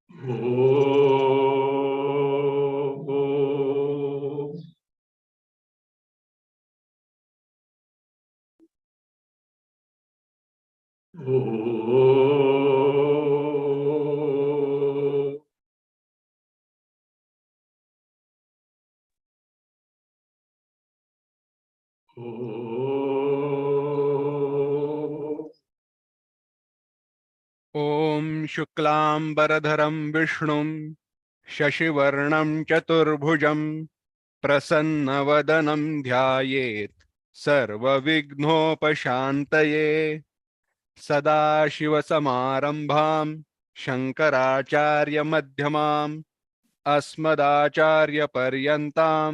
ॐ शुक्लांबरधरं विष्णुं शशिवर्णं चतुर्भुजं प्रसन्नवदनं ध्यायेत् सर्वविघ्नोपशान्तये सदाशिवसमारम्भां शङ्कराचार्यमध्यमाम् अस्मदाचार्यपर्यन्तां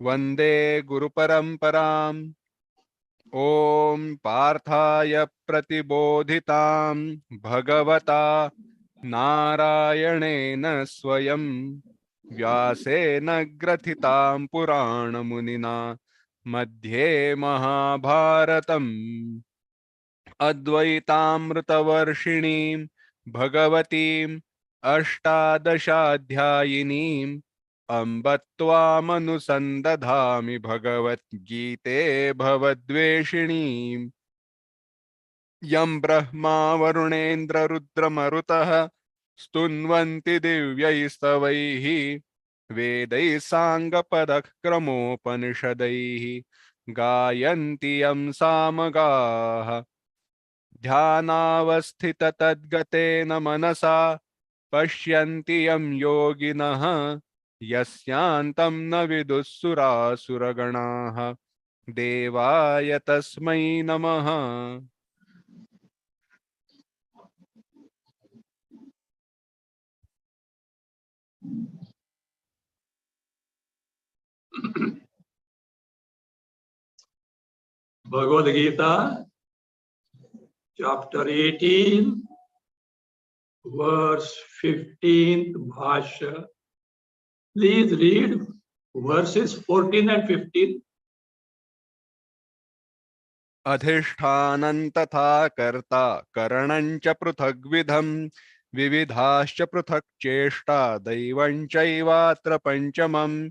वन्दे गुरुपरम्पराम् ॐ पार्थाय प्रतिबोधितां भगवता नारायणेन स्वयं व्यासेन ग्रथितां पुराणमुनिना मध्ये महाभारतम् अद्वैतामृतवर्षिणीं भगवतीम् अष्टादशाध्यायिनीम् अम्ब त्वामनुसन्दधामि भगवद्गीते भवद्वेषिणीम् यं ब्रह्मा वरुणेन्द्ररुद्रमरुतः स्तुन्वन्ति दिव्यैस्तवैः वेदैः साङ्गपदक्रमोपनिषदैः गायन्ति यं सामगाः ध्यानावस्थिततद्गतेन मनसा पश्यन्ति यं योगिनः यस्यान्तं न विदुःसुरासुरगणाः देवाय तस्मै नमः। Bhagavad Gita, chapter 18, verse 15th Bhasya. Please read verses 14 and 15. अधिष्ठानं तथा कर्ता करणं च पृथग्विधं विविधाश्च पृथक् चेष्टा दैवं चैवात्र पञ्चमम्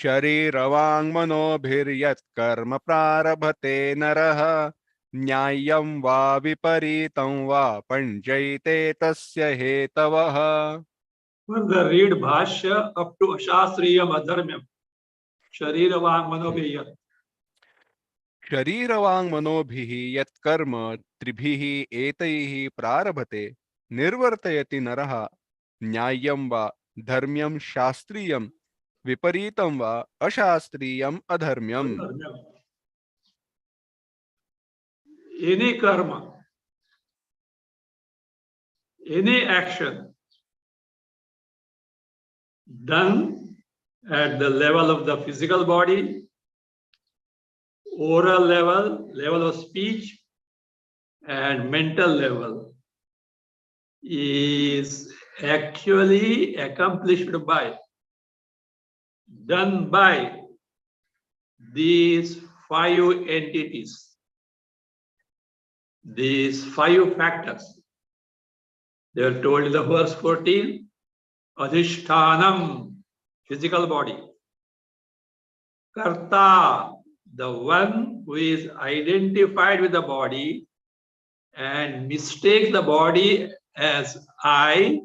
शरीरवाङ्मनोभिर्यत् कर्म प्रारभते नरः न्याय्यं वा विपरीतं वा पञ्चैते तस्य हेतवः। Further read Bhasya up to Ashastriyam Adharmyam. Shariravaṅ manobhiyat. शरीरवाङ्मनोभिः यत्कर्म त्रिभिः एतैः प्रारभते निर्वर्तयति नरः न्याय्यं वा धर्म्यं शास्त्रीयं विपरीतं वा अशास्त्रीयम् अधर्म्यम्। Any karma, any action done at the level of the physical body, oral level, level of speech, and mental level is actually accomplished by, done by these five entities, these five factors. They are told in the verse 14, Adhishtanam, physical body. Karta, the one who is identified with the body and mistakes the body as I,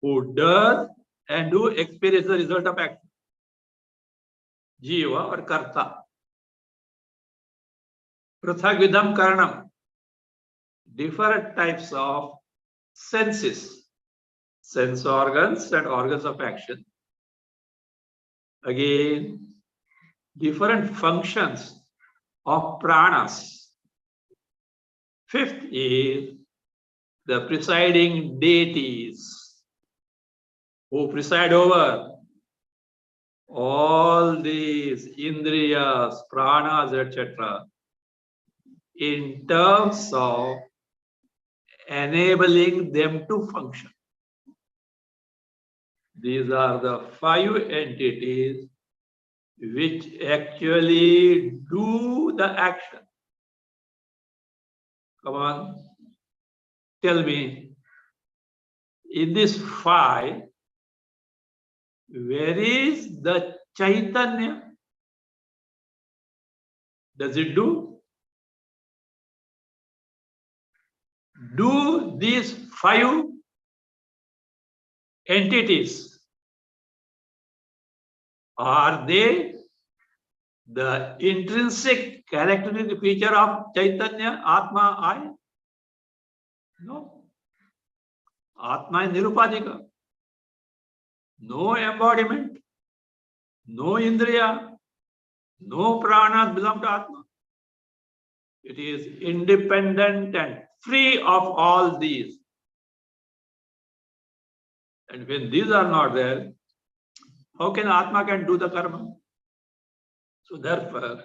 who does and who experiences the result of action. Jiva or Karta. Prithagvidham Karanam, different types of senses, sense organs and organs of action. Again, different functions of pranas. Fifth is the presiding deities who preside over all these indriyas, pranas, etc. in terms of enabling them to function. These are the five entities which actually do the action. Come on, tell me, in this five, where is the Chaitanya? Does it do? Do these five entities, are they the intrinsic characteristic feature of Chaitanya, Atma, I? No. Atma is nirupadika. No embodiment, no indriya, no prana belong to Atma. It is independent and free of all these. And when these are not there, how can Atma can do the karma? So therefore,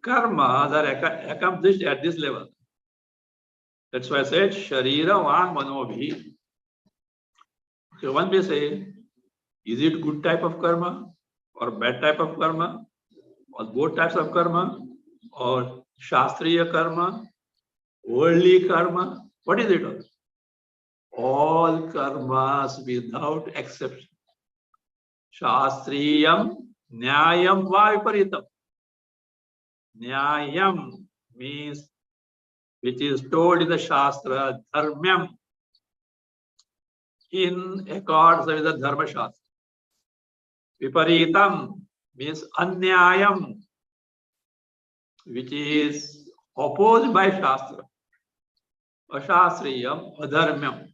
karmas are accomplished at this level. That's why I said, Sharira Vang Manobhi. So one may say, is it good type of karma or bad type of karma or both types of karma or Shastriya karma, worldly karma? What is it all? All karmas without exception. Shastriyam Nyayam va Viparitam. Nyayam means which is told in the Shastra, Dharmyam, in accordance with the Dharma Shastra. Viparitam means Anyayam, which is opposed by Shastra. Ashastriyam, Adharmyam.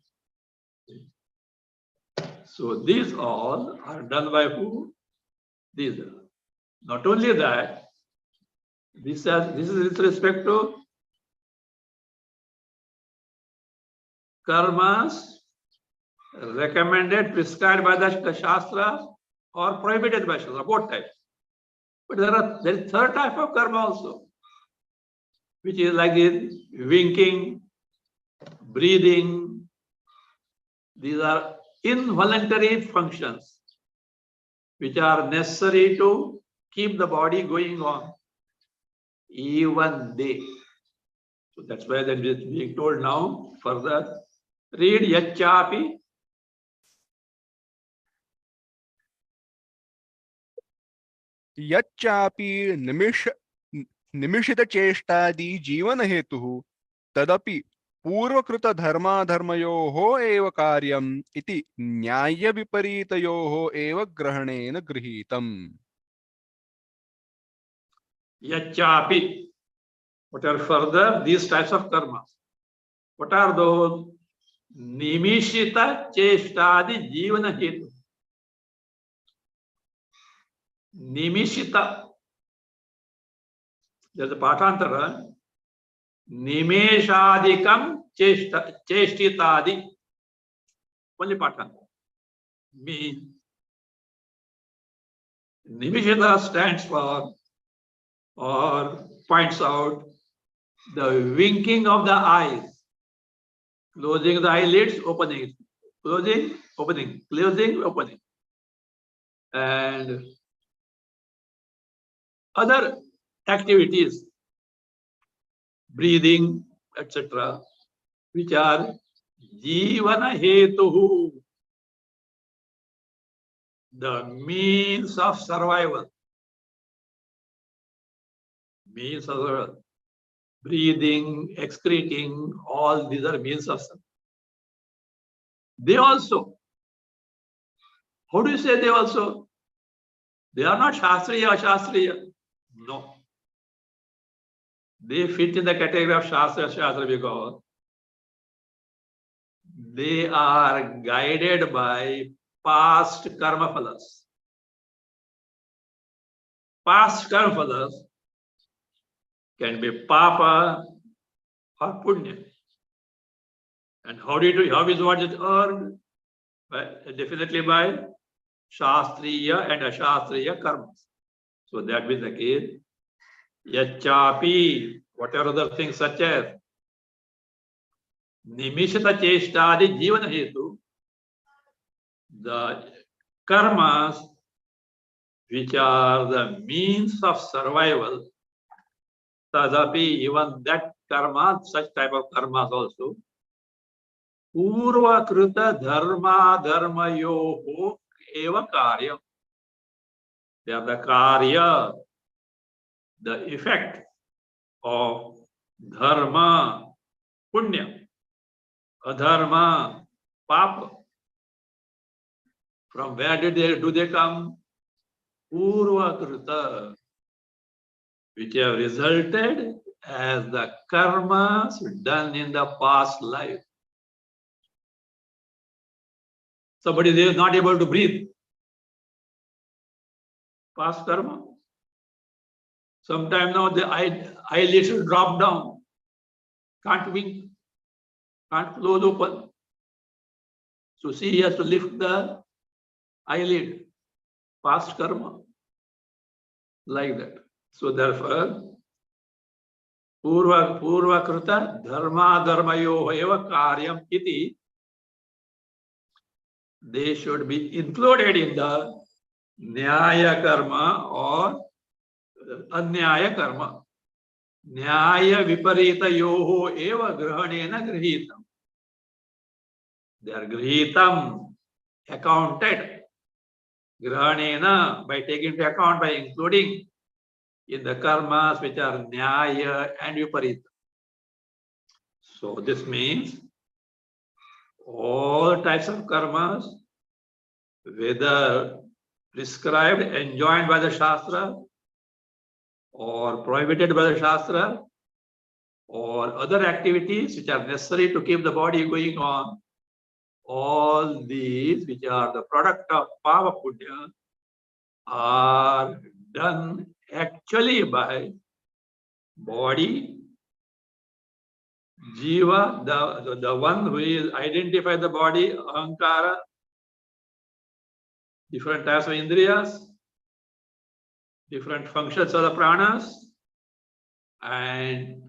So these all are done by who? These are. Not only that, this is with respect to karmas recommended, prescribed by the Shastra or prohibited by Shastra, both types. But there is third type of karma also, which is like this, winking, breathing. These are involuntary functions which are necessary to keep the body going on, even they. So that's why that is being told now further. Read Yachapi. यच्चापि निमिषित चेष्टादि जीवन हेतुः तदपि पूर्वकृत धर्माधर्मयोः एव कार्यम् इति न्याय विपरीतयोः एव ग्रहणेन गृहीतम्. Yachapi. What are further these types of karmas? What are those? Nimishita cheshtadi jivana hetu. Nimishita. There's a patantara. Nimeshadikam cheshtitadi. Only patantara. Means Nimishita stands for or points out the winking of the eyes. Closing the eyelids, opening it. Closing, opening. Closing, opening. And other activities, breathing, etc., which are jivana hetuhu, the means of survival. Means of survival. Breathing, excreting, all these are means of survival. They also, how do you say they also? They are not Shastriya, Shastriya. No. They fit in the category of Shastra because they are guided by past karma phalas. Past karma phalas can be papa or punya. And how is what is earned? Definitely by Shastriya and Ashastriya karmas. So that means the case. Yachapi, whatever other things such as Nimishita Cheshtadi Jivana Hetu, the karmas which are the means of survival, tadapi, even that karma, such type of karmas also, Purvakrita dharma dharmayoho eva karya. They are the karya, the effect of dharma, punya, adharma, papa. From where do they come? Purvakrita, which have resulted as the karmas done in the past life. Somebody there is not able to breathe. Past karma. Sometime now the eyelids will drop down. Can't wink. Can't close open. So he has to lift the eyelid. Past karma. Like that. So therefore, Purva Krita Dharma Dharmayo Eva Karyam Iti, they should be included in the Nyaya Karma or Anyaya Karma. Nyaya Viparita Yoho Eva Grahanena Grahitam. They are Grahitam, accounted. Grahanena, by taking into account, by including in the karmas which are Nyaya and Viparita. So this means all types of karmas, whether prescribed, enjoined by the Shastra, or prohibited by the Shastra, or other activities which are necessary to keep the body going on, all these which are the product of Pava Punya are done actually by body, Jiva, the one who is identified the body, Ahankara, different types of Indriyas, different functions of the pranas, and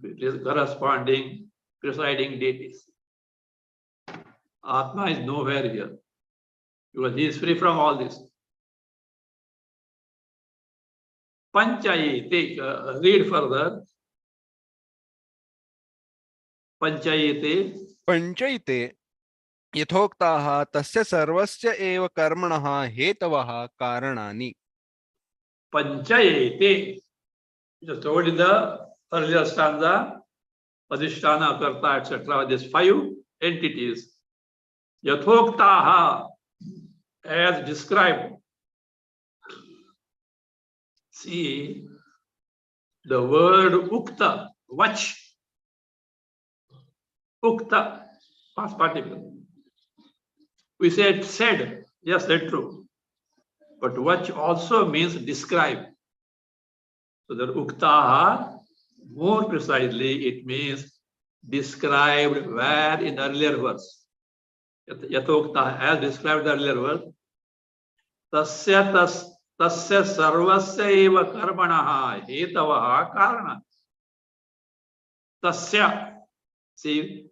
corresponding presiding deities. Atma is nowhere here because he is free from all this. Panchayate, read further. Panchayate. पंचैते यथोक्ताः तस्य सर्वस्य एव कर्मणः हेतवः कारणानि. Panchayate. Just told in the earlier stanza, Adhisthana, Karta, etc. These 5 entities. Yathoktaha, as described. See, the word ukta, watch. Ukta, past participle. We said, yes, that's true. But watch also means describe. So the uktaha, more precisely, it means described where in the earlier verse. Yathoktaha, as described in the earlier verse. Tasya sarvasya eva karmanaha hetavaha karana. Tasya, see,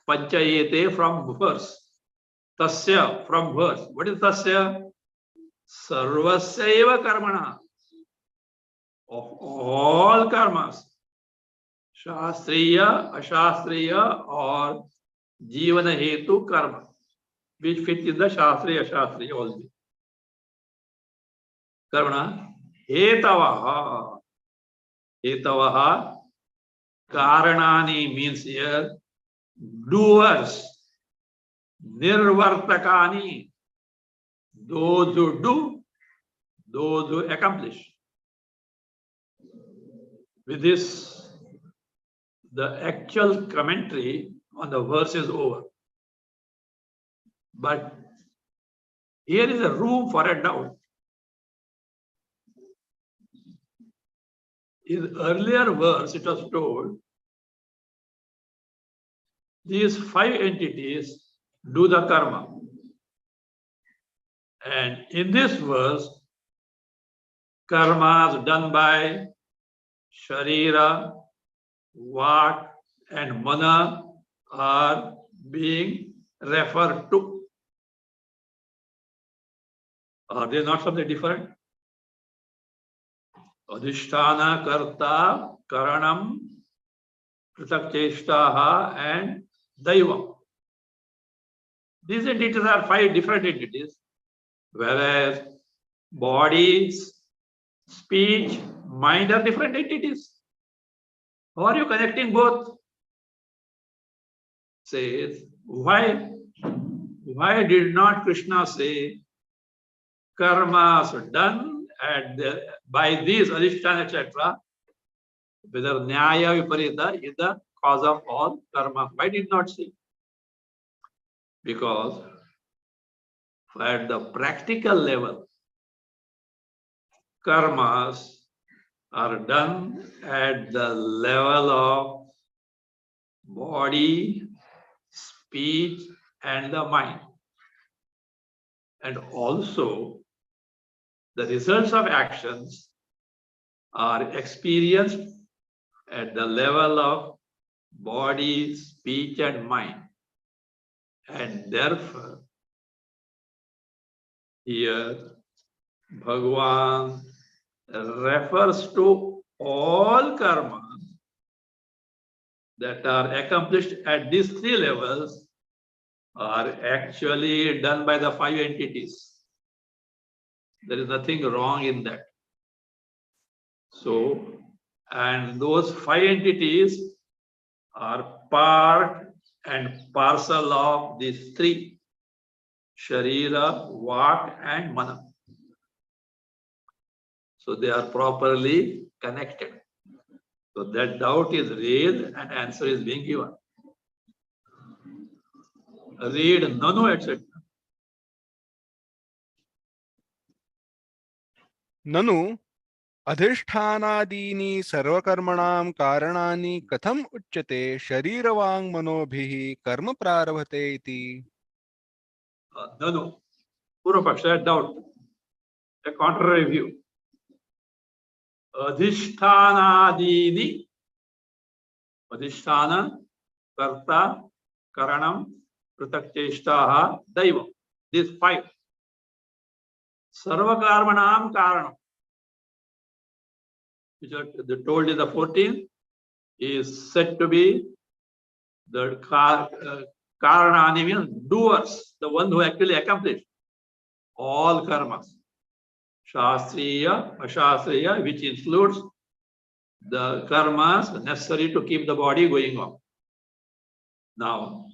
panchayate from verse. Tasya from verse. What is tasya? Sarvasya eva karmana. Of all karmas. Shastriya, Ashastriya, or Jivana Hetu karma. Which fit in the Shastriya, Ashastriya also. Karmana. Hetavaha. Hetavaha. Karanani means here doers. Nirvartakani, those who do, those who accomplish. With this, the actual commentary on the verse is over. But here is a room for a doubt. In earlier verse, it was told, these 5 entities do the karma. And in this verse, karmas done by Sharira, Vak, and Mana are being referred to. Are they not something different? Adhisthana, Karta, Karanam, Pritak Cheshtaha, and Daivam. These entities are 5 different entities, whereas body, speech, mind are different entities. How are you connecting both? Says, why did not Krishna say karmas done by these adhisthana, etc., whether nyaya, viparita is the cause of all karma? Why did not say? Because at the practical level, karmas are done at the level of body, speech, and the mind. And also, the results of actions are experienced at the level of body, speech, and mind. And therefore, here Bhagavan refers to all karmas that are accomplished at these 3 levels are actually done by the 5 entities. There is nothing wrong in that. So, and those 5 entities are part and parcel of these 3: Sharira, Vak, and Mana. So they are properly connected. So that doubt is raised and answer is being given. Read Nanu, etc. Nanu अधिष्ठानादीनि सर्वकर्मणां कारणानि कथम उच्यते शरीरवांग मनोभिः कर्म प्रारभते इति. Nanu, Purvapaksha, doubt, a contrary view. Adhishtanadini, Adhisthana, Karta, Karanam, Pratakteshtaha, Daivam. These 5. Sarvakarmanam Karanam, which are told in the 14th, is said to be the Karanani, means doers, the one who actually accomplished all karmas. Shastriya, Ashastriya, which includes the karmas necessary to keep the body going on. Now,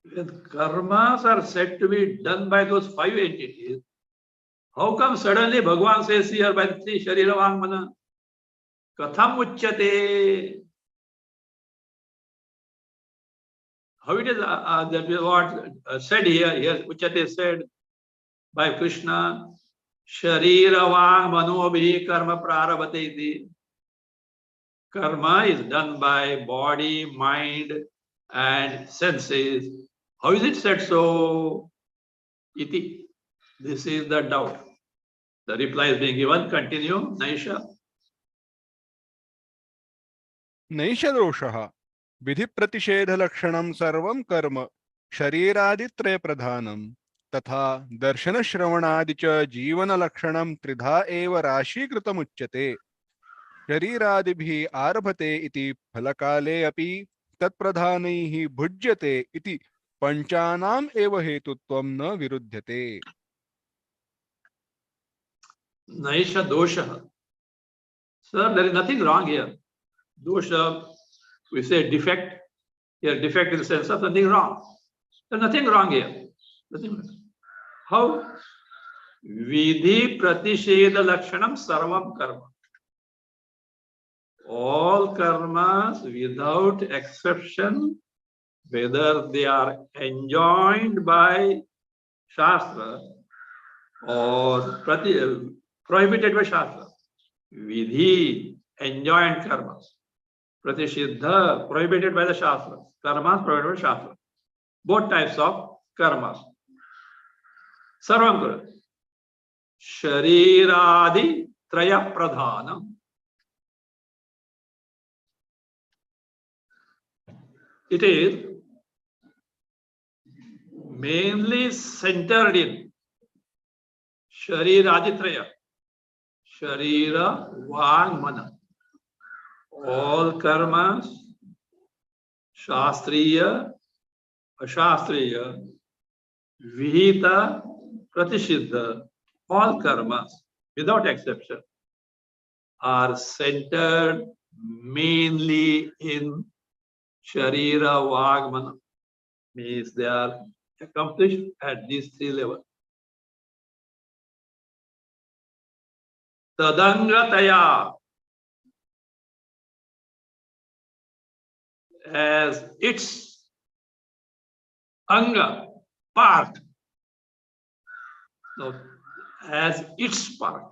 when karmas are said to be done by those 5 entities, how come suddenly Bhagavan says here by the 3 Sharira Vang Mana? Katham Uchyate? How it is that what said here? Here Uchyate said by Krishna, Sharira Vang Manobhi Karma Prarabhate iti. Karma is done by body, mind, and senses. How is it said so? Iti. This is the doubt. The reply is being given. Continue, Naisha. नैष दोषः विधि प्रतिषेध लक्षणं सर्वं कर्म शरीरादित्रय प्रधानं तथा दर्शन श्रवणादि च जीवन लक्षणं त्रिधा एव राशीकृतमुच्यते. शरीरादिभिः आरभते इति फलकाले अपि तत्प्रधानैः भुज्यते इति पंचानाम एव हेतुत्वं न विरुध्यते. Naisha dosha. Sir, there is nothing wrong here. Dosha, we say defect. Here, defect in the sense of something wrong. There's nothing wrong here. Nothing wrong. How? Vidhi pratisheda lakshanam sarvam karma. All karmas without exception, whether they are enjoined by Shastra or prohibited by Shastra. Vidhi, enjoined karmas. Pratishidha, prohibited by the Shastra. Karmas prohibited by Shastra. Both types of karmas. Sarvam kara. Shariradi traya pradhanam. It is mainly centered in Shariraditraya, Sharira, Vang, Mana. All karmas, Shastriya, Ashastriya, Vihita, Pratisiddha, all karmas, without exception, are centered mainly in Sharira Vagmana, means they are accomplished at these three levels. Tadangataya, as its anga, part, no, as its part.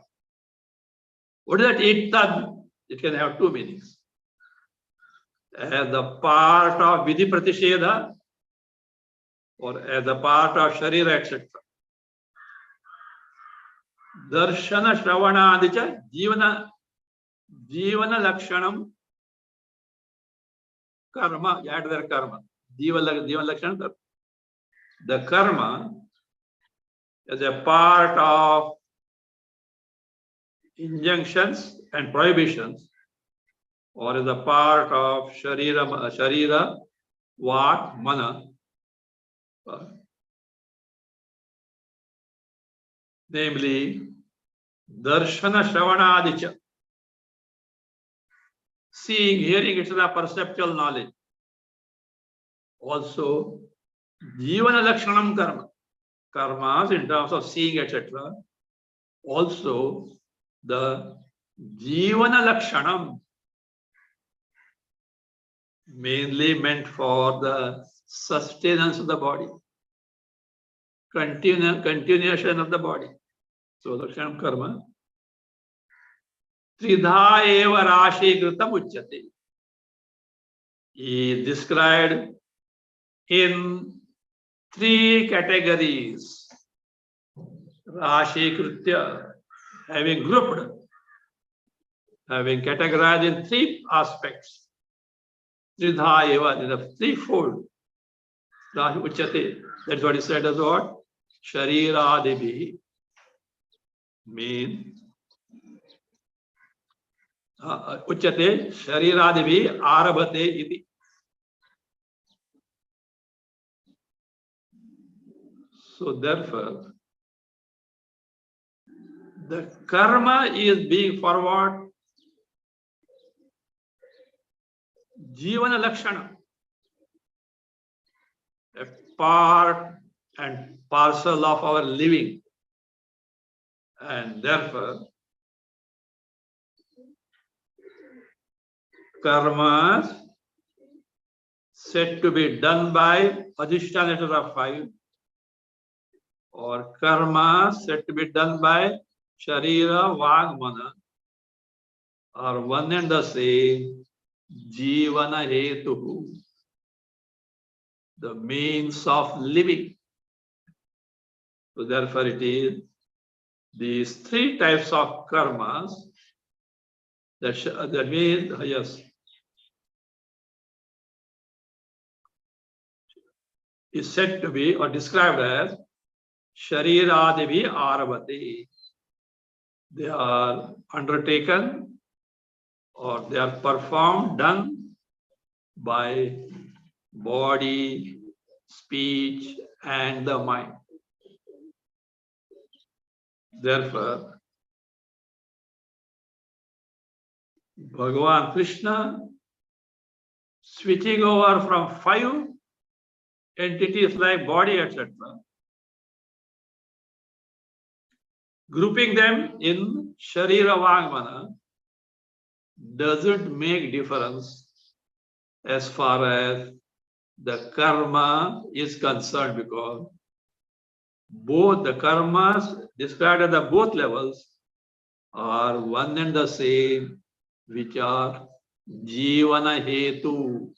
What is that it tad? It can have two meanings. As the part of Vidhi Pratishedha or as a part of Sharira, etc. Darshana Shravana Adicha Jivana Lakshanam Karma, you add their karma. Jiva Lakshanam karma. The karma is a part of injunctions and prohibitions, or is a part of Sharira, Vak, Mana. Namely, Darshana Shravana Adicha. Seeing, hearing, etc. perceptual knowledge. Also, Jivana Lakshanam Karma. Karmas in terms of seeing, etc. Also, the Jivana Lakshanam, mainly meant for the sustenance of the body, continuation of the body. So, Lakshanam Karma. Tridha eva rashi kritam uchyate. He is described in three categories. Rashi kritya, having grouped, having categorized in three aspects. Tridha eva, the threefold. Rashi uchyate. That's what he said as what? Sharira devi. Mean uchyate shariradivi arabhate iti. So therefore, the karma is being forward jivana lakshana, a part and parcel of our living, and therefore karmas said to be done by adhisthana of 5, or karma said to be done by Sharira, Vag, Mana, are one and the same, Jivana Hetu, the means of living. So therefore it is these three types of karmas that means, yes, is said to be or described as Shariradivi Arabhati. They are undertaken or they are performed, done by body, speech, and the mind. Therefore, Bhagavan Krishna switching over from 5 entities like body, etc., grouping them in Sharira Vagmana doesn't make difference as far as the karma is concerned, because both the karmas described at the both levels are one and the same, which are Jivana Hetu,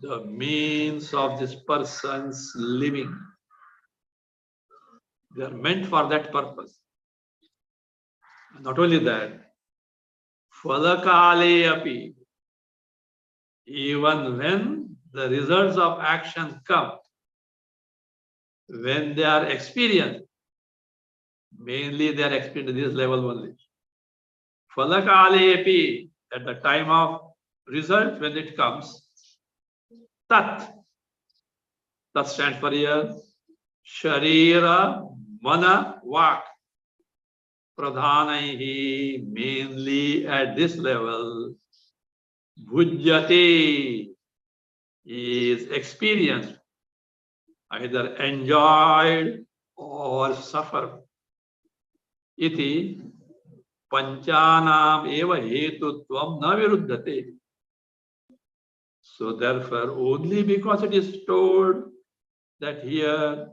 the means of this person's living. They are meant for that purpose. Not only that, Phalakale api, even when the results of action come, when they are experienced, mainly they are experienced at this level only. Phalakale api, at the time of result, when it comes, tat, That stands for here. Sharira, Mana, Vak. Pradhanaihi, mainly at this level. Bhujyate is experienced, either enjoyed or suffered. Iti panchanam eva hetutvam na viruddhate. So therefore, only because it is told that here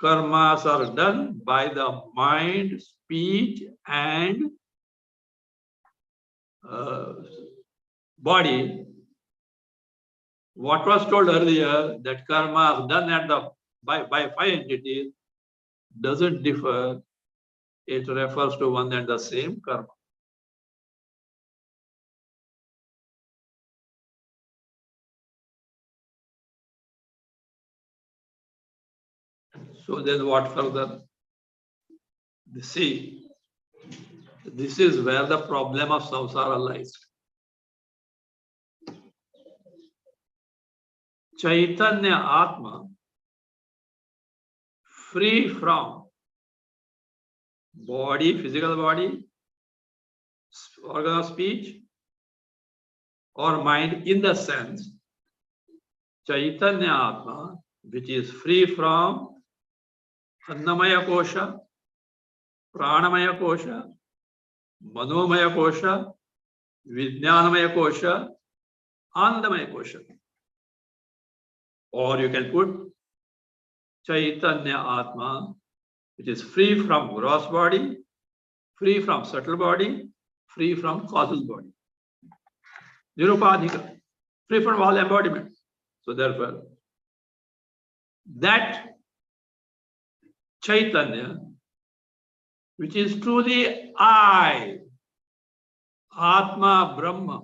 karmas are done by the mind, speech, and body. What was told earlier that karma is done at by five entities doesn't differ. It refers to one and the same karma. So then what further? See, this is where the problem of samsara lies. Chaitanya Atma, free from body, physical body, organ of speech, or mind, in the sense, Chaitanya Atma, which is free from Annamaya Kosha, Pranamaya Kosha, Manomaya Kosha, Vijnanamaya Kosha, Anandamaya Kosha. Or you can put Chaitanya Atma, which is free from gross body, free from subtle body, free from causal body. Nirupadhika, free from all embodiment. So therefore, that Chaitanya, which is truly I, Atma Brahma,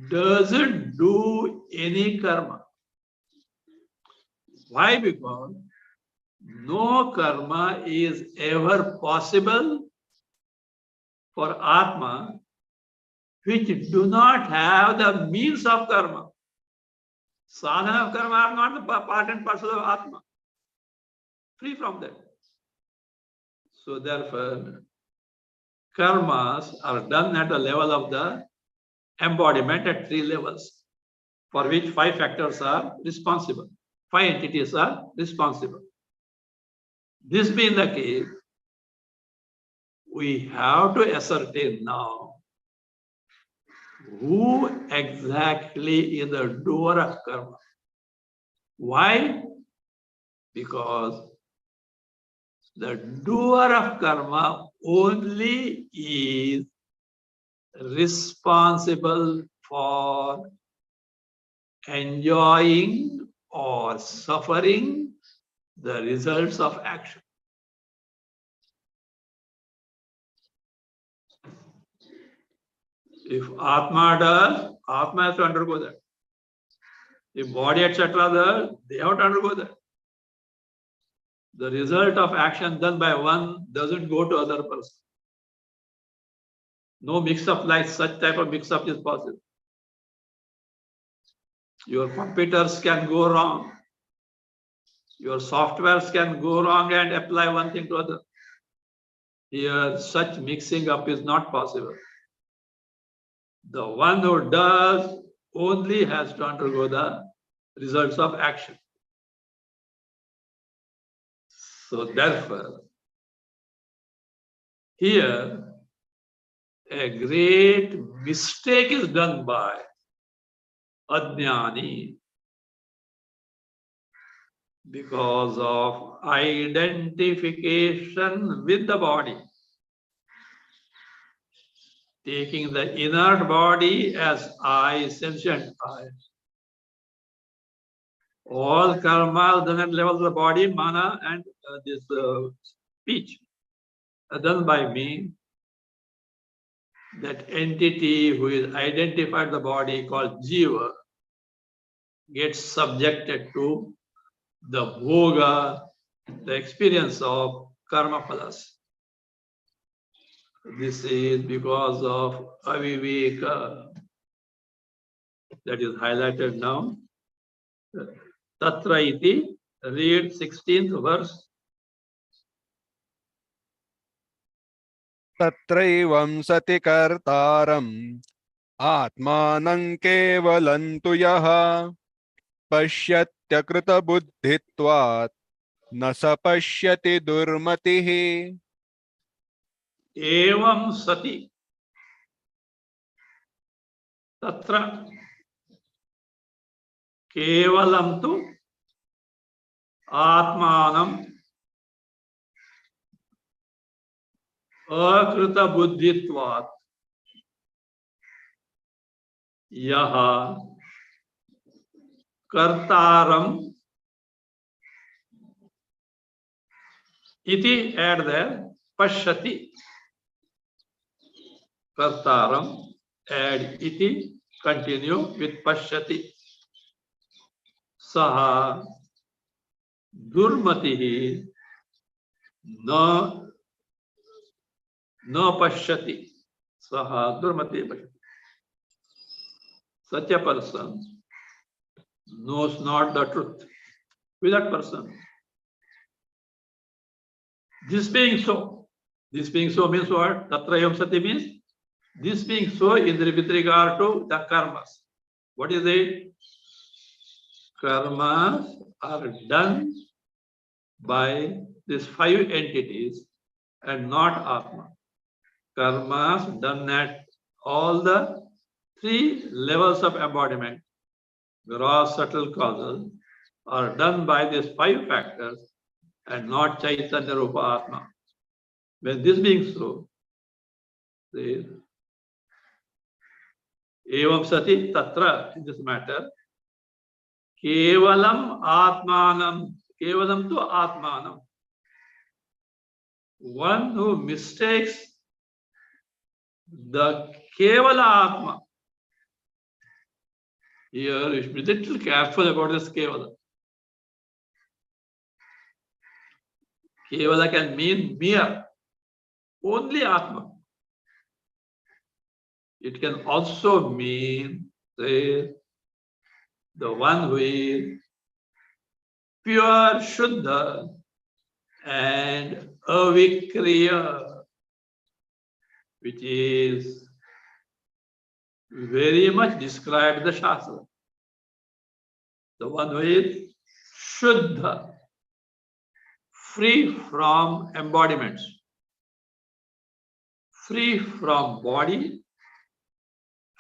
doesn't do any karma. Why? Because no karma is ever possible for Atma which do not have the means of karma. Sadhana of karma are not the part and parcel of Atma. Free from that. So therefore, karmas are done at the level of the embodiment at three levels, for which five factors are responsible. Five entities are responsible. This being the case, we have to ascertain now who exactly is the doer of karma. Why? Because the doer of karma only is responsible for enjoying or suffering the results of action. If Atma does, Atma has to undergo that. If body, etc. does, they have to undergo that. The result of action done by one doesn't go to other person. No mix-up like such type of mix-up is possible. Your computers can go wrong. Your softwares can go wrong and apply one thing to other. Here, such mixing up is not possible. The one who does only has to undergo the results of action. So therefore, here a great mistake is done by Ajnani because of identification with the body, taking the inert body as I, sentient I. All karma done at level of the body, mana, and this speech are done by me. That entity who is identified the body called Jiva gets subjected to the bhoga, the experience of karma phalas. This is because of aviveka that is highlighted now. Tatra iti. Read 16th verse. तत्रैवं सति कर्तारम् आत्मानं केवलं तु यः पश्यत्यकृतबुद्धित्वात् न स पश्यति दुर्मतिः. Evam sati. Tatra kevalam tu atmanam akrita buddhitvat yaha kartaram iti, add there, pashyati. Kartaram, add iti, continue with pashyati. Saha durmatihi na pashyati. Saha durmatihi pashyati. Such a person knows not the truth. With that person. This being so means what? Tatrayam sati means this being so is with regard to the karmas. What is it? Karmas are done by these 5 entities and not Atma. Karmas done at all the 3 levels of embodiment, gross, subtle, causal, are done by these 5 factors and not Chaitanya Rupa Atma. When this being so, says, Evam Sati Tatra, in this matter, Kevalam Atmanam, Kevalam to Atmanam. One who mistakes the Kevala Atma. Here you should be a little careful about this Kevala. Kevala can mean mere, only Atma. It can also mean, say, the one who is pure, Shuddha, and avikriya, which is very much described in the Shastra. The one who is Shuddha, free from embodiments, free from body,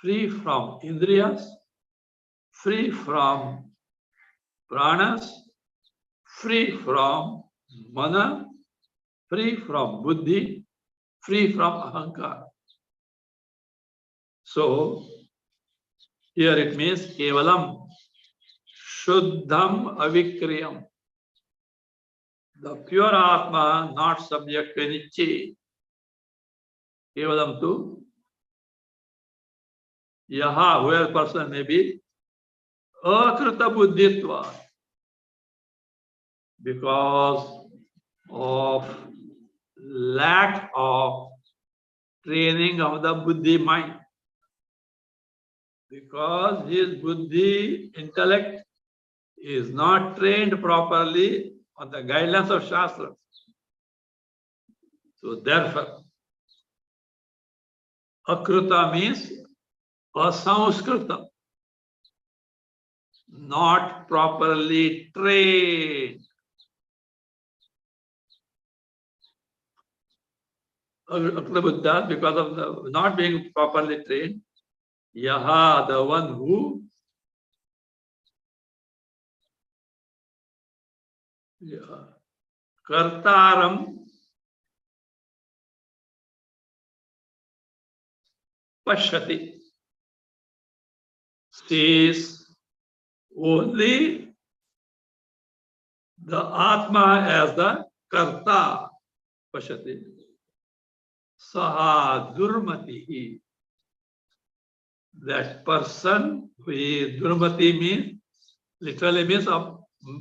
free from indriyas, free from pranas, free from mana, free from buddhi, free from ahankara. So, here it means kevalam, shuddham avikriyam. The pure Atma, not subject to any change. Kevalam tu yaha, where person may be akrita buddhitva, because of lack of training of the buddhi mind, because his buddhi intellect is not trained properly on the guidelines of Shastra. So therefore, akrita means asamskrita, not properly trained. Akrita Buddha, because of the not being properly trained, yaha, the one who kartaram pashyati, sees only the Atma as the karta, pashyati. Saha durmatihi. That person who is durmati means, literally means a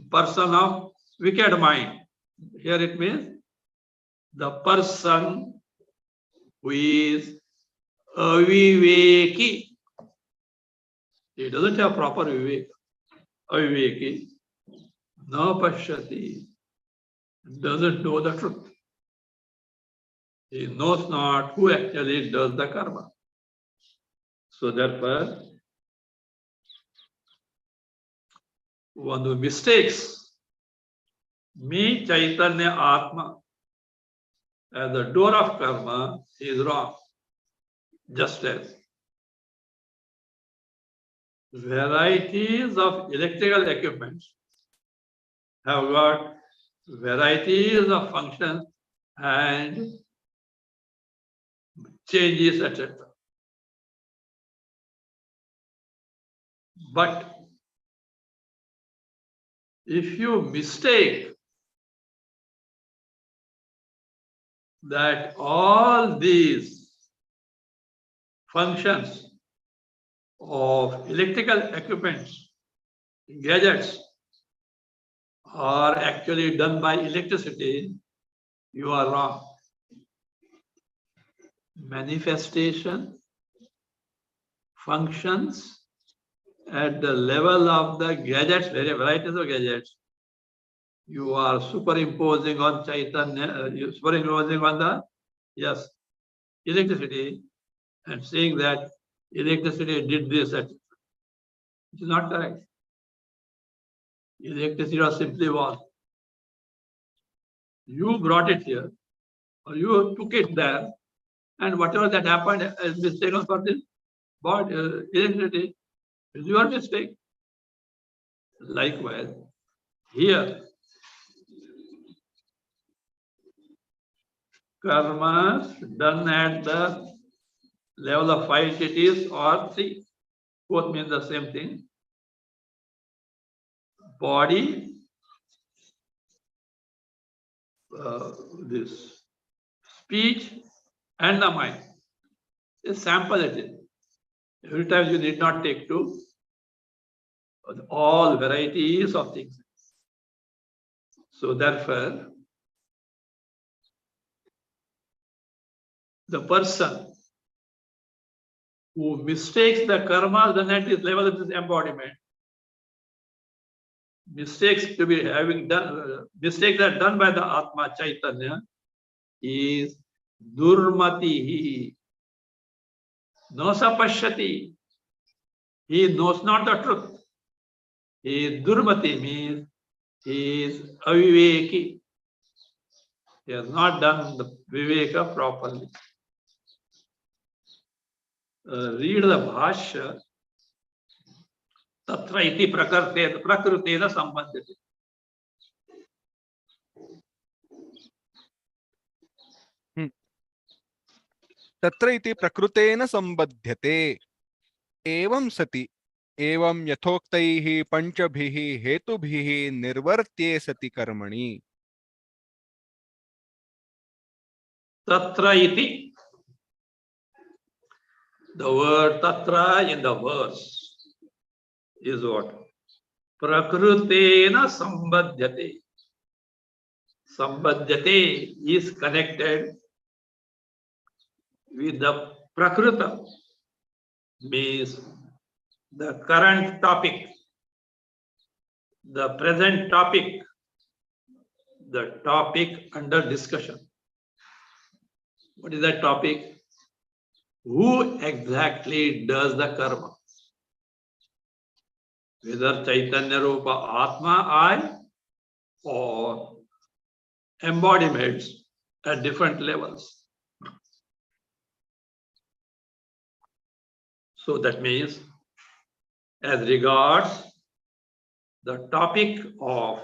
person of wicked mind. Here it means the person who is aviveki. He doesn't have proper vivek. aviveki, no pashyati, doesn't know the truth. He knows not who actually does the karma. So therefore, one who mistakes me, Chaitanya Atma, as the doer of karma, is wrong. Just as varieties of electrical equipments have got varieties of functions and changes, etc. But if you mistake that all these functions of electrical equipments, gadgets, are actually done by electricity, you are wrong. Manifestation, functions at the level of the gadgets, varieties of gadgets, you are superimposing on Chaitanya, you superimposing on the, yes, electricity, and saying that electricity did this, etc. It is not correct. Electricity was simply was. You brought it here, or you took it there, and whatever that happened is mistaken for this body, electricity, is your mistake. Likewise, here, karmas done at the level of 5 entities or 3, both mean the same thing. Body, this speech, and the mind. A sample it is. Every time you need not take to all varieties of things. So therefore, the person who mistakes the karma then at this level of this embodiment, mistakes to be having done, mistakes that are done by the Atma Chaitanya is durmatihi, no sapashyati. He knows not the truth. He is durmati, means he is aviveki. He has not done the viveka properly. Read the Bhasya. Tatra iti prakrutena sambandhati. तत्र इति प्रकृतेन संबध्यते एवं सति एवं यथोक्तैः पंचभिः हेतुभिः निर्वर्त्ये सति कर्मणि. Tatra iti. The word tatra in the verse is what? Prakrutena sambadhyate. Sambadhyate is connected with the prakruta, means the current topic, the present topic, the topic under discussion. What is that topic? Who exactly does the karma? Whether Chaitanya Rupa Atma I or embodiments at different levels. So that means, as regards the topic of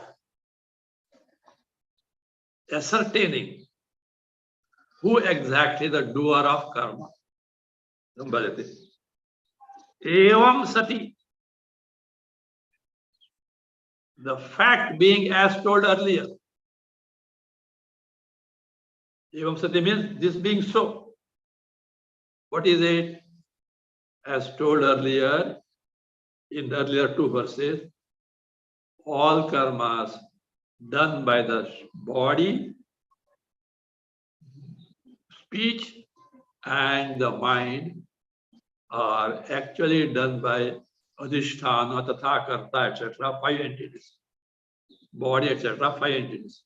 ascertaining who exactly the doer of karma. Evam sati. The fact being as told earlier. Evam sati means this being so. What is it? As told earlier, in the earlier 2 verses, all karmas done by the body, speech, and the mind are actually done by adhisthana, tatha, karta, etc. 5 entities. Body, etc. 5 entities.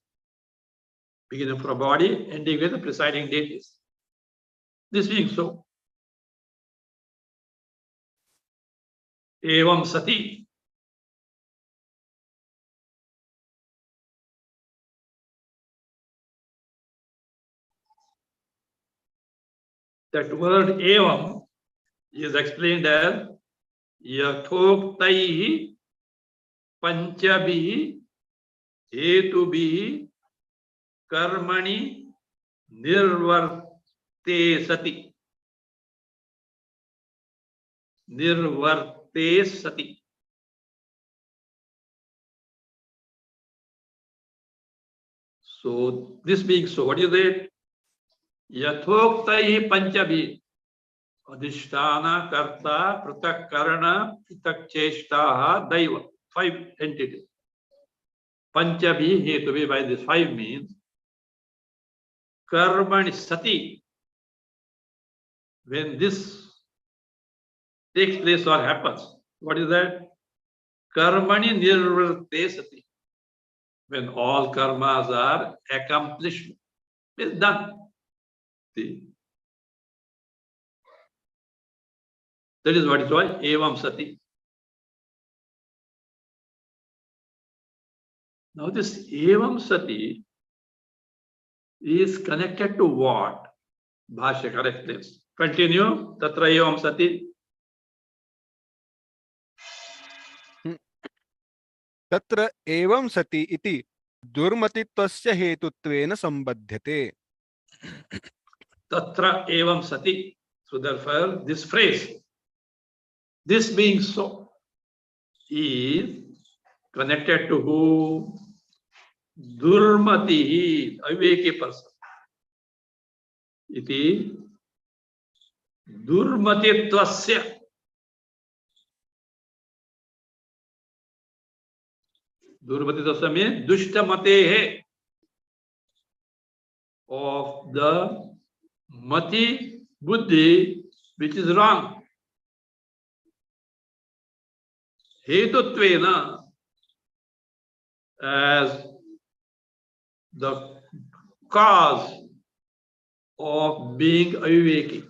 Beginning from body, ending with the presiding deities. This being so, evam sati. That word evam is explained as yathoktai panchabi hetubi karmani nirvarte sati. Nirvarte sati. So this being so, what is it? Yathoktai panchabi. Adhisthana, karta, pratak karana, pratak cheshtaha, daiva. 5 entities. Panchabi, hetubi, by this 5 means karmani sati. When this takes place or happens, what is that? Karmani nirvarte sati. When all karmas are accomplished, it's done. See? That is what is called evam sati. Now this evam sati is connected to what? Bhasya explains. Continue. Tatra evam sati. तत्र एवं सति इति दुर्मतित्वस्य हेतुत्वेन संबध्यते. Tatra evam sati. So therefore, this phrase, this being so, is connected to who? Durmati, aveki person. Iti durmatitvasya. Durmatitvasya means dushtamate of the mati buddhi which is wrong. Hetutvena, as the cause of being aviveki.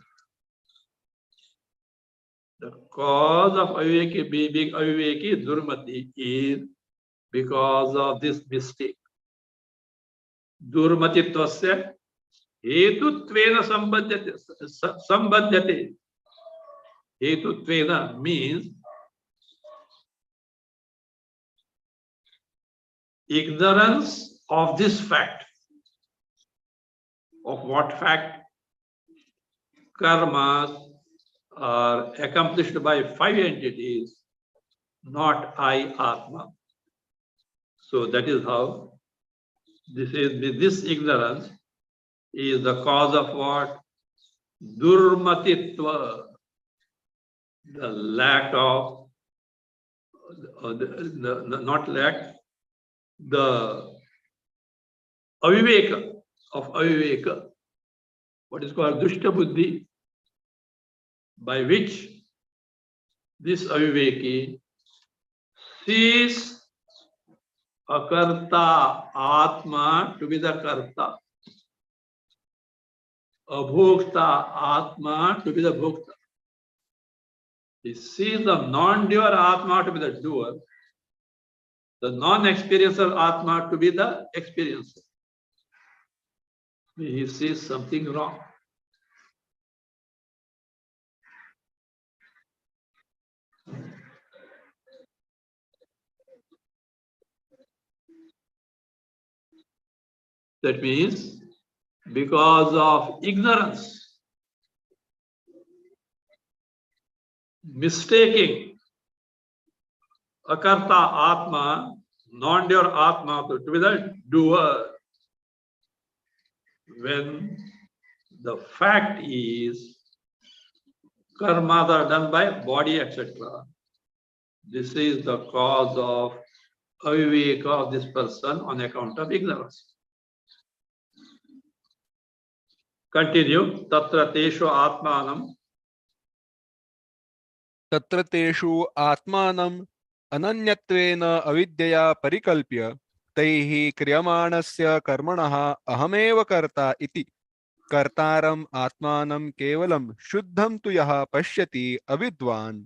The cause of aviveki, being aviveki, durmati, is because of this mistake. Durmatitvasya hetutvena sambadhyate. Hetutvena means ignorance of this fact. Of what fact? Karmas are accomplished by 5 entities, not I, Atma. So that is how this ignorance is the cause of what? Durmatitva, the lack of, not lack, the aviveka of aviveka, what is called dushta buddhi, by which this aviveki sees akarta Atma to be the karta, abhokta Atma to be the bhokta. He sees the non-doer Atma to be the doer, the non-experiencer Atma to be the experiencer. He sees something wrong. That means because of ignorance, mistaking akarta Atma, non-doer Atma to be the doer, when the fact is karmas are done by body, etc. This is the cause of aviveka of this person on account of ignorance. Continue. Tatra tesho atmanam तत्र तेषु आत्मानम् अनन्यत्वेन अविद्यया परिकल्प्य तैः क्रियमाणस्य कर्मणः अहमेव कर्ता इति कर्तारम् आत्मानं केवलं शुद्धं तु यः पश्यति अविद्वान्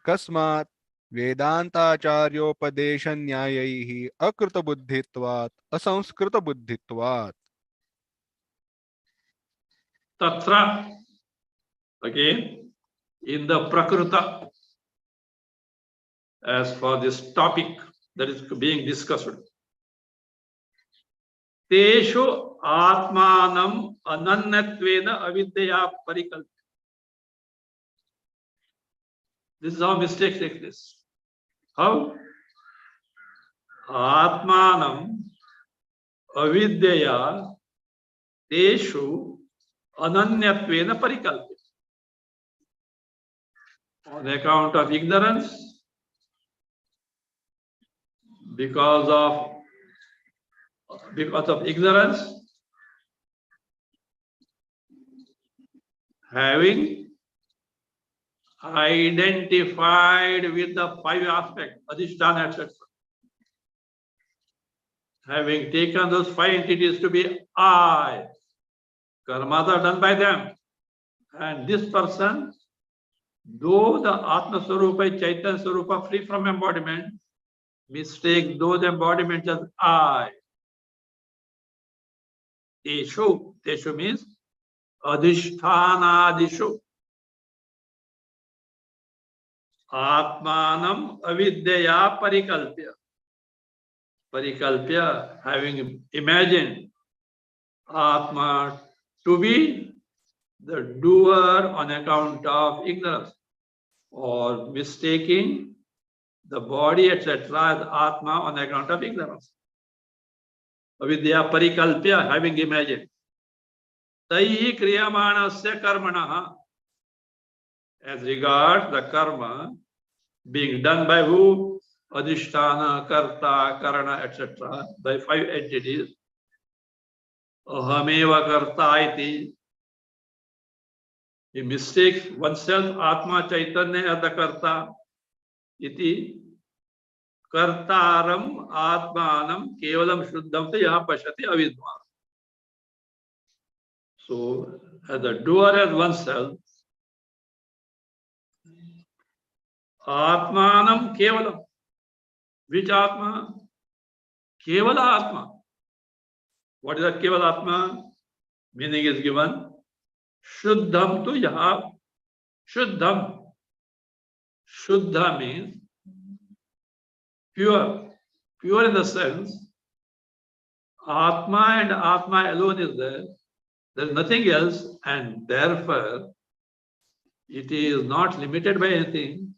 कस्मात् वेदान्ताचार्योपदेशन्यायैः अकृतबुद्धित्वात् असंस्कृतबुद्धित्वात्. Tatra, again, in the Prakruta, as for this topic that is being discussed. Teshu Atmanam Ananyatvena Avidya Parikalpa. This is how mistakes take place. How? Atmanam Avidya Teshu Ananyatvena Parikalpa. On account of ignorance, because of ignorance, having identified with the five aspects, Adhisthana, etc. Having taken those five entities to be I, karmas are done by them. And this person, though the Atma Swarupa, Chaitanya Swarupa, free from embodiment, mistake those embodiments as I. Teshu. Teshu means Adhishthanadishu. Atmanam avidya parikalpya. Parikalpya, having imagined Atma to be the doer on account of ignorance, or mistaking the body, etc., as Atma on account of ignorance. Avidya parikalpya, having imagined. Taihi kriyamanasya karmanaha. As regards the karma being done by who? Adhisthana, Karta, Karana, etc. by five entities. Ahameva Karta iti. He mistakes oneself, Atma Chaitanya as the Karta. Iti. Kartaram Atmanam Kevalam Shuddham Yaha Pashati Avidva. So, as the doer as oneself, Atmanam Kevalam. Which Atma? Kevala Atma. What is that Kevala Atma? Meaning is given. Shuddham tu yaha. Shuddham. Shuddha means pure. Pure in the sense, Atma and Atma alone is there. There is nothing else, and therefore it is not limited by anything.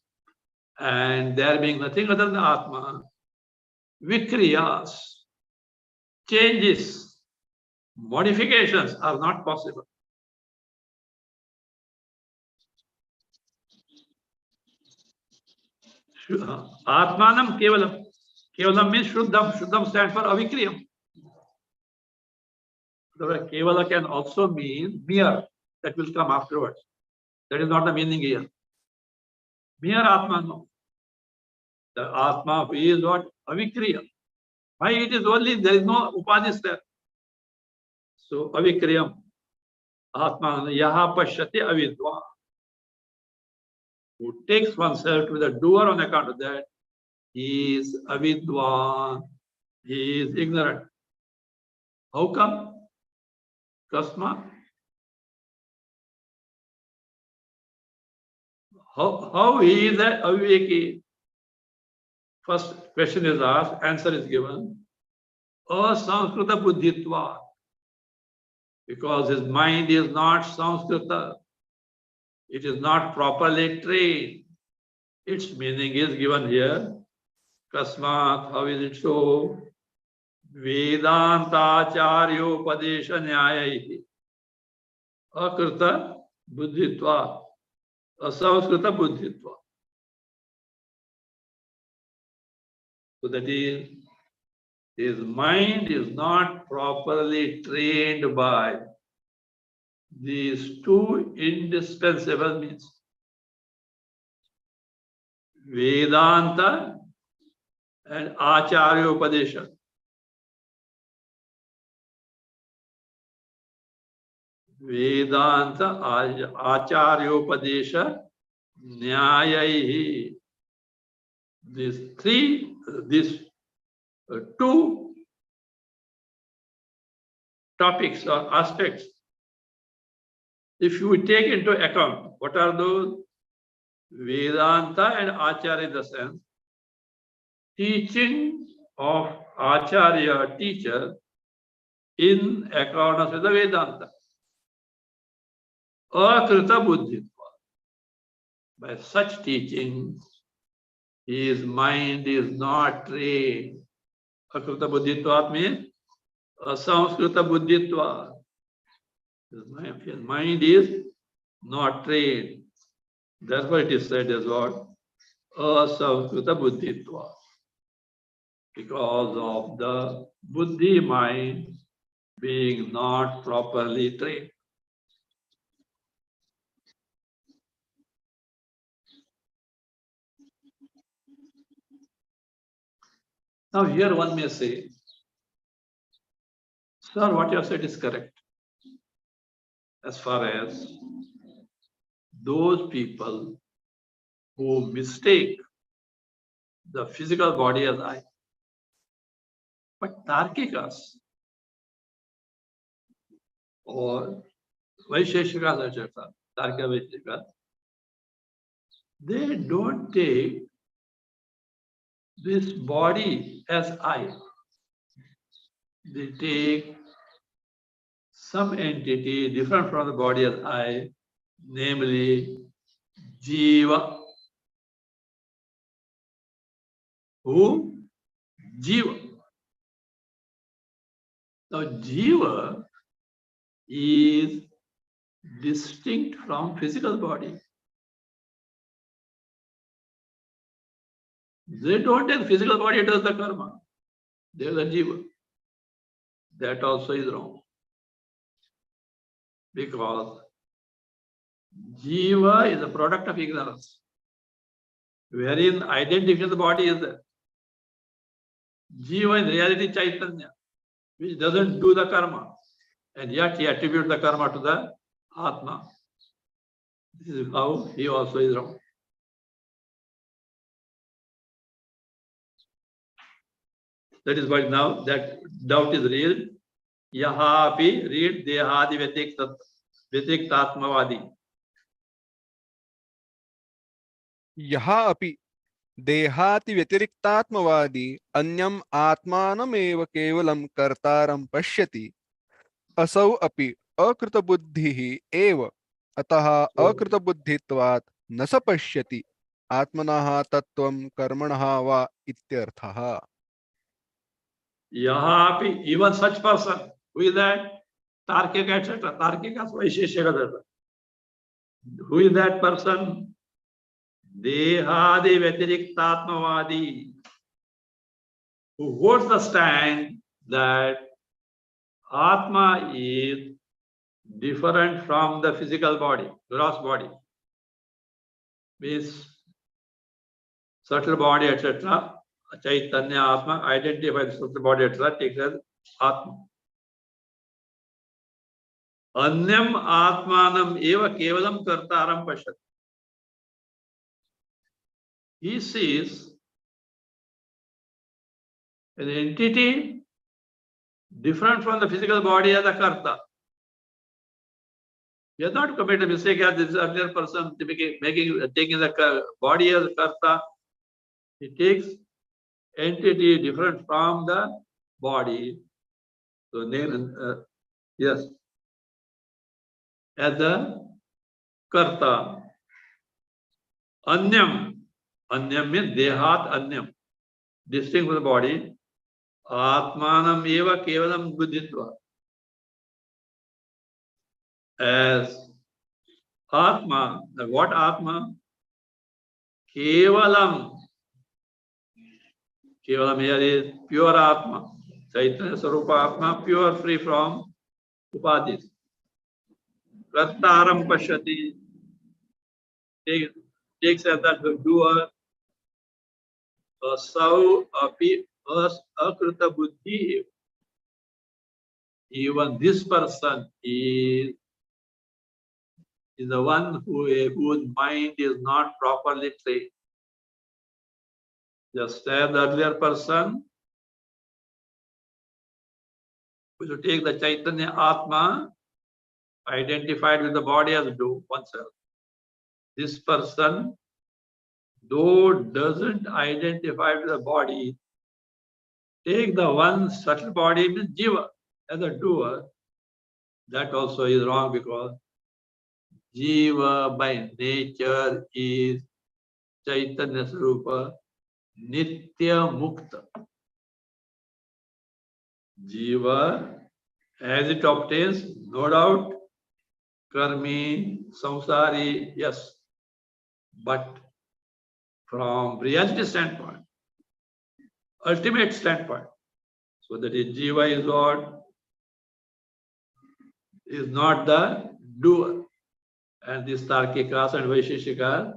And there being nothing other than Atma, vikriyas, changes, modifications are not possible. Atmanam Kevalam. Kevalam means Shuddham. Shuddham stands for Avikriyam. The Kevala can also mean mere. That will come afterwards. That is not the meaning here. Mere Atma, no. The Atma is what? Avikriyam. Why it is only, there is no upadis there. So Avikriyam. Atma yaha pashyati avidva. Who takes oneself to the doer on account of that, he is avidva. He is ignorant. How come? Kasma. How he is an aviveki? First question is asked, answer is given. Asamskrita buddhitva. Because his mind is not Samskrita. It is not properly trained. Its meaning is given here. Kasmat, how is it so? Vedantacharyo padesha nyayaihi. Akrita buddhitva. Asamskrita buddhitva. So that is, his mind is not properly trained by these two indispensable means. Vedanta and Acharya Upadesha. Vedanta Acharya Upadesha Nyayaihi. These two topics or aspects, if you take into account, what are those? Vedanta and Acharya in the sense, teaching of Acharya, teacher, in accordance with the Vedanta. Akrita buddhitva. By such teaching, his mind is not trained. Akrita buddhitva means asamskrita buddhitva. His mind is not trained. That's why it is said as what? Asamskrita buddhitva. Because of the buddhi mind being not properly trained. Now here one may say, sir, what you have said is correct. As far as those people who mistake the physical body as I. But Tarkikas or Vaisheshikas, etc., Tarka Vaisheshikas, they don't take this body as I. They take some entity different from the body as I, namely Jiva. Who? Jiva. Now, Jiva is distinct from physical body. They don't take physical body does the karma. They are the Jiva. That also is wrong. Because Jiva is a product of ignorance, wherein identification of the body is there. Jiva in reality Chaitanya, which doesn't do the karma, and yet he attributes the karma to the Atma. This is how he also is wrong. That is why now that doubt is real. Yahapi, read Dehadi Vyatikthatmavadi. यहा अपि देहाति व्यतिरिक्तात्मवादी अन्यम आत्मानमेव केवलं कर्तारं पश्यति असौ अपि अकृतबुद्धिः एव अतः अकृतबुद्धित्वात् न स पश्यति आत्मनः तत्त्वं कर्मणः वा इत्यर्थः. Yahapi, even such person, who is that? Tarkika, etc. Tarkika, Vaisheshika. Who is that person? Dehadi Vyatirektatmavadi, who holds the stand that Atma is different from the physical body, gross body, means subtle body, etc. Chaitanya Atma identifies the subtle body, etc. takes as Atma. Anyam Atmanam eva kevalam kartaram pashat. He sees an entity different from the physical body as a karta. He has not committed a mistake as this earlier person taking the body as a karta. He takes entity different from the body. So yes, as a karta. Anyam. Anyam means dehat anyam. Distinct from the body. Atmanam eva kevalam buddhitva. As Atma, what Atma? Kevalam. Kevalam here is pure Atma. Chaitanya Sarupa Atma, pure, free from upadhis. Kartaram pashyati. Takes as that the doer asau api akrita buddhi. Even this person is the one whose mind is not properly trained. Just as the earlier person, we should take the Chaitanya Atma, identified with the body as oneself. This person, though doesn't identify with the body, take the one subtle body, means Jiva, as a doer. That also is wrong, because Jiva by nature is Chaitanya Swarupa, Nitya Mukta. Jiva, as it obtains, no doubt, karmi, samsari, yes. But from reality standpoint, ultimate standpoint, so that is Jiva is what? Is not the doer. And these Tarkikas and Vaisheshika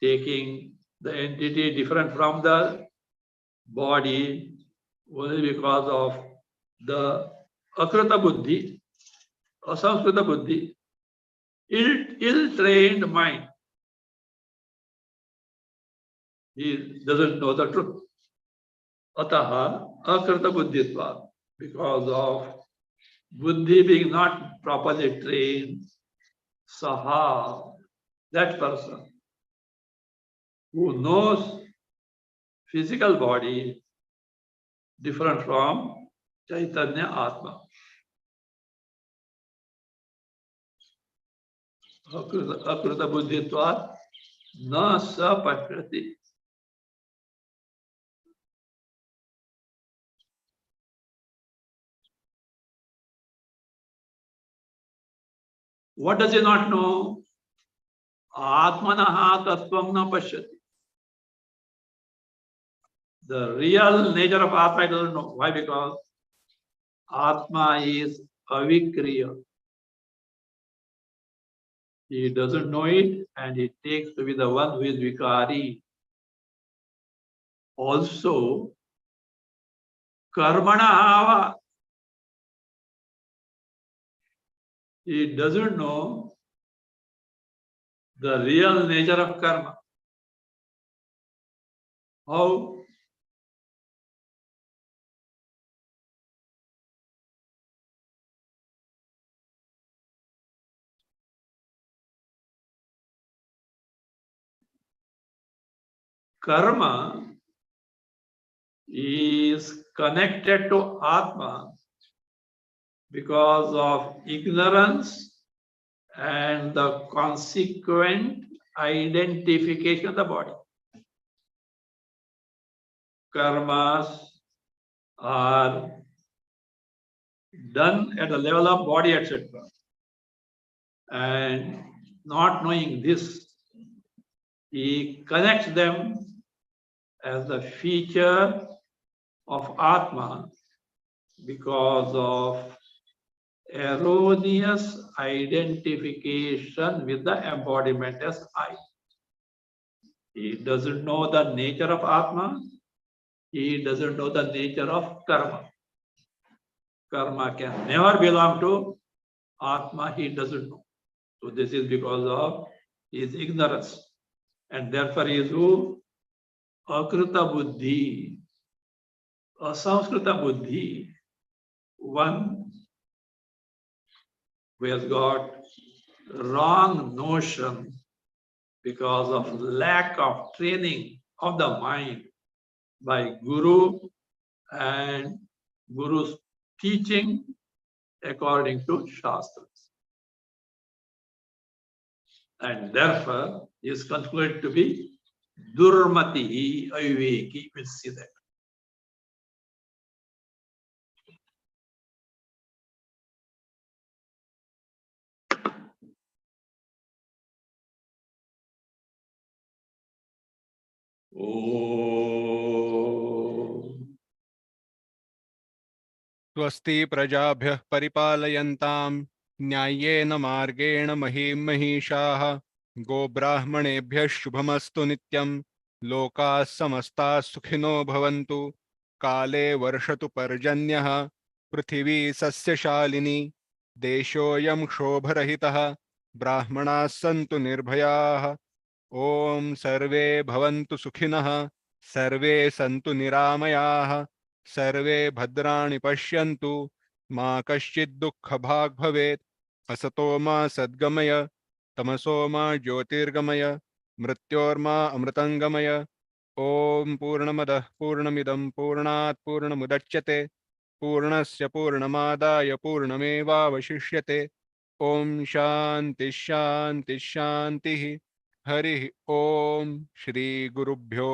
taking the entity different from the body only because of the akrita buddhi, asamskrita buddhi, ill-trained mind. He doesn't know the truth. Ataha akrita buddhitva, because of buddhi being not properly trained, saha, that person who knows physical body different from Chaitanya Atma. Akrita buddhitva na sa pashrati. What does he not know? Atmanaha tattvam na pashyati. The real nature of Atma he doesn't know. Why? Because Atma is avikriya. He doesn't know it, and he takes to be the one who is vikari. Also, karmana, he doesn't know the real nature of karma. How? Karma is connected to Atma because of ignorance and the consequent identification of the body. Karmas are done at the level of body, etc. And not knowing this, he connects them as the feature of Atma because of erroneous identification with the embodiment as I. He doesn't know the nature of Atma. He doesn't know the nature of karma. Karma can never belong to Atma. He doesn't know. So this is because of his ignorance. And therefore he is who? Akrita buddhi, asamskrita buddhi, one who has got wrong notion because of lack of training of the mind by Guru and Guru's teaching according to Shastras. And therefore is concluded to be Durmati Aviveki. We'll see that. स्वस्ति प्रजाभ्यः परिपालयन्तां न्याय्येन मार्गेण महीं महिषाः गोब्राह्मणेभ्यः शुभमस्तु नित्यं लोकाः समस्ताः सुखिनो भवन्तु। काले वर्षतु पर्जन्यः, पृथिवी सस्यशालिनी, देशोऽयं क्षोभरहितः, ब्राह्मणाः सन्तु निर्भयाः। ॐ सर्वे भवन्तु सुखिनः, सर्वे सन्तु निरामयाः, सर्वे भद्राणि पश्यन्तु, मा कश्चित् दुःखभाग् भवेत्। असतो मा सद्गमय, तमसो मा ज्योतिर्गमय, मृत्योर्मा अमृतङ्गमय। ॐ पूर्णमदः पूर्णमिदं पूर्णात् पूर्णमुदच्यते, पूर्णस्य पूर्णमादाय पूर्णमेवावशिष्यते। ॐ शान्ति शान्ति शान्तिः। हरिः ॐ। श्री गुरुभ्यो